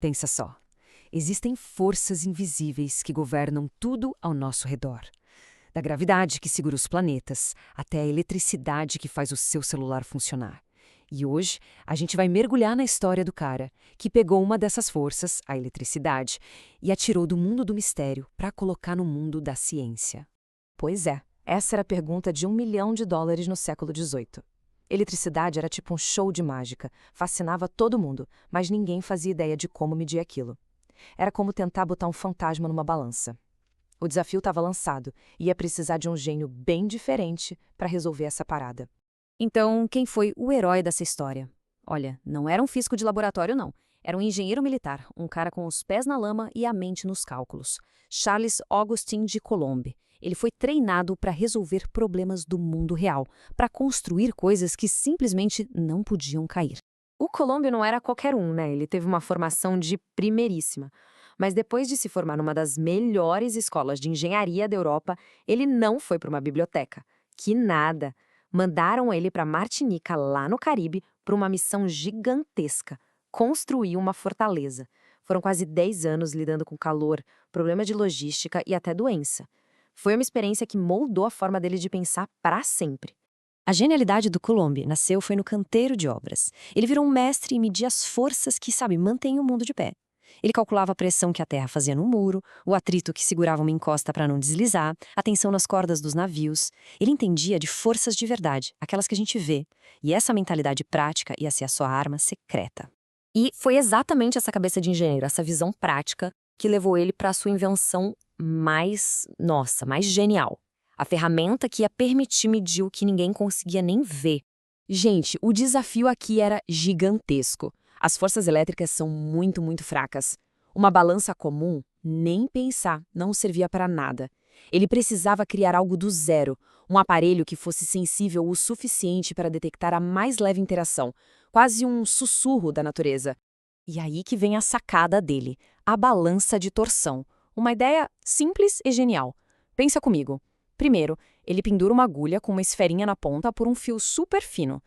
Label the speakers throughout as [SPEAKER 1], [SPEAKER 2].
[SPEAKER 1] Pensa só. Existem forças invisíveis que governam tudo ao nosso redor. Da gravidade que segura os planetas, até a eletricidade que faz o seu celular funcionar. E hoje, a gente vai mergulhar na história do cara que pegou uma dessas forças, a eletricidade, e a tirou do mundo do mistério para colocar no mundo da ciência.
[SPEAKER 2] Pois é, essa era a pergunta de US$ 1.000.000 no século XVIII. Eletricidade era tipo um show de mágica, fascinava todo mundo, mas ninguém fazia ideia de como medir aquilo. Era como tentar botar um fantasma numa balança. O desafio estava lançado e ia precisar de um gênio bem diferente para resolver essa parada.
[SPEAKER 3] Então, quem foi o herói dessa história? Olha, não era um físico de laboratório, não. Era um engenheiro militar, um cara com os pés na lama e a mente nos cálculos. Charles Augustin de Coulomb. Ele foi treinado para resolver problemas do mundo real, para construir coisas que simplesmente não podiam cair.
[SPEAKER 2] O Coulomb não era qualquer um, né? Ele teve uma formação de primeiríssima. Mas depois de se formar numa das melhores escolas de engenharia da Europa, ele não foi para uma biblioteca. Que nada! Mandaram ele para Martinica, lá no Caribe, para uma missão gigantesca: construir uma fortaleza. Foram quase 10 anos lidando com calor, problema de logística e até doença. Foi uma experiência que moldou a forma dele de pensar para sempre.
[SPEAKER 3] A genialidade do Coulomb nasceu foi no canteiro de obras. Ele virou um mestre em medir as forças que, mantêm o mundo de pé. Ele calculava a pressão que a terra fazia no muro, o atrito que segurava uma encosta para não deslizar, a tensão nas cordas dos navios. Ele entendia de forças de verdade, aquelas que a gente vê. E essa mentalidade prática ia ser a sua arma secreta.
[SPEAKER 2] E foi exatamente essa cabeça de engenheiro, essa visão prática, que levou ele para a sua invenção mais genial. A ferramenta que ia permitir medir o que ninguém conseguia nem ver. Gente, o desafio aqui era gigantesco. As forças elétricas são muito, muito fracas. Uma balança comum, nem pensar, não servia para nada. Ele precisava criar algo do zero, um aparelho que fosse sensível o suficiente para detectar a mais leve interação, quase um sussurro da natureza. E aí que vem a sacada dele, a balança de torção. Uma ideia simples e genial. Pensa comigo. Primeiro, ele pendura uma agulha com uma esferinha na ponta por um fio super fino.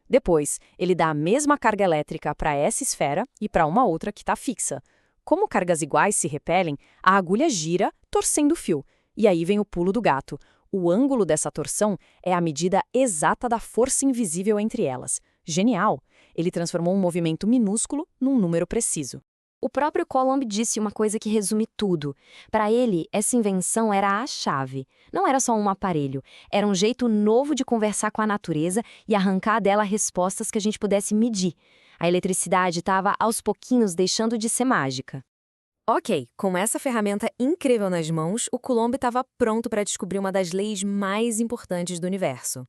[SPEAKER 2] Depois, ele dá a mesma carga elétrica para essa esfera e para uma outra que está fixa. Como cargas iguais se repelem, a agulha gira, torcendo o fio. E aí vem o pulo do gato. O ângulo dessa torção é a medida exata da força invisível entre elas. Genial! Ele transformou um movimento minúsculo num número preciso. O próprio Coulomb disse uma coisa que resume tudo. Para ele, essa invenção era a chave. Não era só um aparelho, era um jeito novo de conversar com a natureza e arrancar dela respostas que a gente pudesse medir. A eletricidade estava, aos pouquinhos, deixando de ser mágica. Ok, com essa ferramenta incrível nas mãos, o Coulomb estava pronto para descobrir uma das leis mais importantes do universo.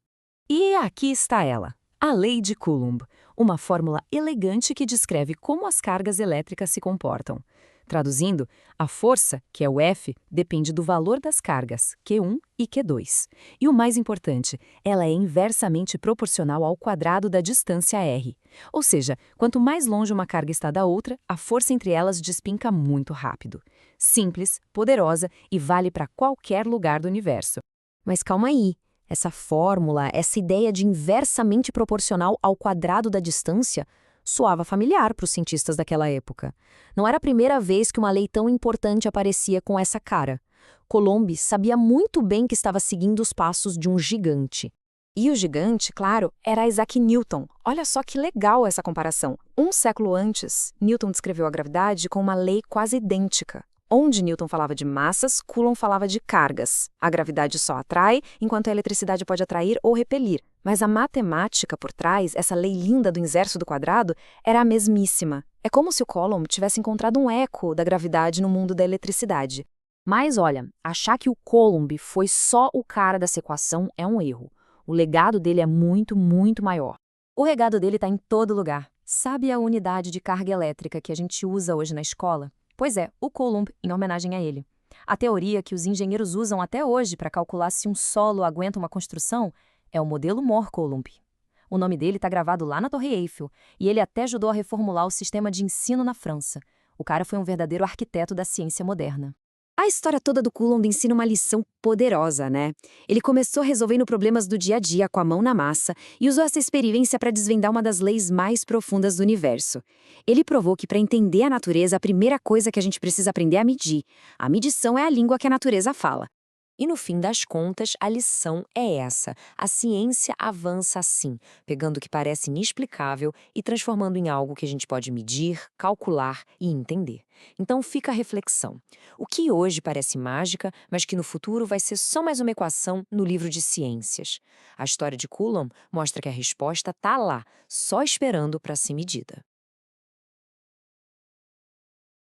[SPEAKER 1] E aqui está ela, a Lei de Coulomb, uma fórmula elegante que descreve como as cargas elétricas se comportam. Traduzindo, a força, que é o F, depende do valor das cargas, Q1 e Q2. E o mais importante, ela é inversamente proporcional ao quadrado da distância R. Ou seja, quanto mais longe uma carga está da outra, a força entre elas despinca muito rápido. Simples, poderosa e vale para qualquer lugar do universo.
[SPEAKER 2] Mas calma aí. Essa fórmula, essa ideia de inversamente proporcional ao quadrado da distância, soava familiar para os cientistas daquela época. Não era a primeira vez que uma lei tão importante aparecia com essa cara. Coulomb sabia muito bem que estava seguindo os passos de um gigante. E o gigante, claro, era Isaac Newton. Olha só que legal essa comparação. Um século antes, Newton descreveu a gravidade com uma lei quase idêntica. Onde Newton falava de massas, Coulomb falava de cargas. A gravidade só atrai, enquanto a eletricidade pode atrair ou repelir. Mas a matemática por trás, essa lei linda do inverso do quadrado, era a mesmíssima. É como se o Coulomb tivesse encontrado um eco da gravidade no mundo da eletricidade. Mas olha, achar que o Coulomb foi só o cara dessa equação é um erro. O legado dele é muito, muito maior. O legado dele está em todo lugar. Sabe a unidade de carga elétrica que a gente usa hoje na escola? Pois é, o Coulomb, em homenagem a ele. A teoria que os engenheiros usam até hoje para calcular se um solo aguenta uma construção é o modelo Mohr-Coulomb. O nome dele está gravado lá na Torre Eiffel, e ele até ajudou a reformular o sistema de ensino na França. O cara foi um verdadeiro arquiteto da ciência moderna.
[SPEAKER 3] A história toda do Coulomb ensina uma lição poderosa, né? Ele começou resolvendo problemas do dia a dia com a mão na massa e usou essa experiência para desvendar uma das leis mais profundas do universo. Ele provou que para entender a natureza, a primeira coisa que a gente precisa aprender é a medir. A medição é a língua que a natureza fala.
[SPEAKER 2] E no fim das contas, a lição é essa. A ciência avança assim, pegando o que parece inexplicável e transformando em algo que a gente pode medir, calcular e entender. Então fica a reflexão. O que hoje parece mágica, mas que no futuro vai ser só mais uma equação no livro de ciências. A história de Coulomb mostra que a resposta está lá, só esperando para ser medida.